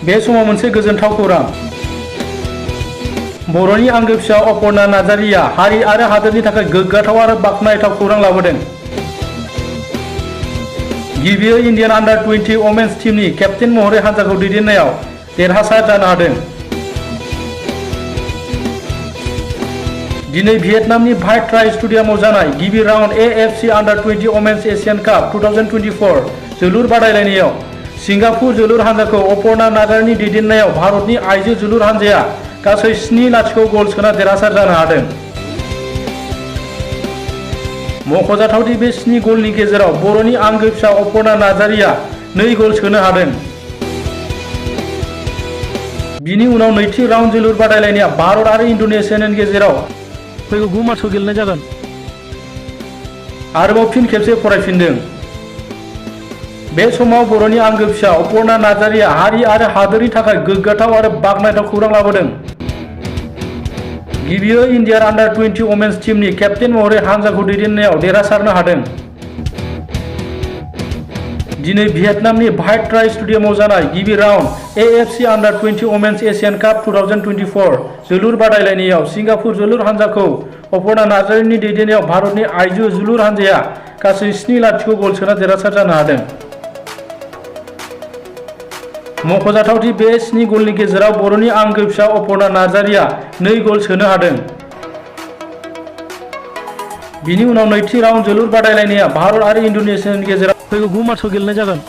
बे समाव मोनसे गोजोनथाव खौरां। बर'नि आंगो फिसा अपर्णा नार्जारिया हारि आरो हादोरनि थाखाय गोग्गाथाव आरो बाख्नायथाव खौरां लाबोदों। गिबियै इन्डियान अंडर-20 वमेन्स टीमनि केप्टेन महरै हान्जाखौ दैदेननायाव देरहासार जानो हादों। दिनै भियेटनामनि भाइट ट्राई स्टेडियामाव जानाय गिबि राउन्ड एएफसी अंडर-20 वमेन्स एशियान काप 2024 जोलुर बादायलायनायाव सिंगापुर जोलुर हान्जाखौ अपर्णा नार्जारिनि दैदेननायाव भारतनि आइजो जोलुर हान्जाया गासै 7-0 गल सोना देरहासार जानो हादों। मख'जाथावदि बे 7 गलनि गेजेराव बर'नि आंगो फिसा अपर्णा नार्जारिया 2 गल सोनो हादों। बिनि उनाव नैथि राउन्ड जोलुर बादायलायनाया भारत आरो इन्ड'नेसियानि गेजेराव फैगौ 9 मार्चआव गेलेनाय जागोन। आरोबाव फिन खेबसे फरायफिनदों। बे समाव बर'नि आंगो फिसा अपर्णा नार्जारिया हारि आरो हादोरनि थाखाय गोग्गाथाव आरो बाख्नायथाव खौरां लाबोदों। गिबियै इन्डियान अंडर-20 वमेन्स टीमनि केप्टेन महरै हान्जाखौ दैदेननायाव देरहासारनो हादों। दिनै भियेटनामनि भाइट ट्राई स्टेडियामाव जानाय गिबि राउन्ड एएफसी अंडर-20 वमेन्स एशियान काप 2024 जोलुर बादायलायनायाव सिंगापुर जोलुर हान्जाखौ अपर्णा नार्जारिनि दैदेननायाव भारतनि आइजो जोलुर हान्जाया गासै 7-0 गल सोना देरहासार जानो हादों। मख'जाथावदि बे 7 गलनि गेजेराव बर'नि आंगो फिसा अपर्णा नार्जारिया 2 गल सोनो हादों। बिनि उनाव नैथि राउन्ड जोलुर बादायलायनाया भारत आरो इन्ड'नेसियानि गेजेराव फैगौ 9 मार्चआव गेलेनाय जागोन।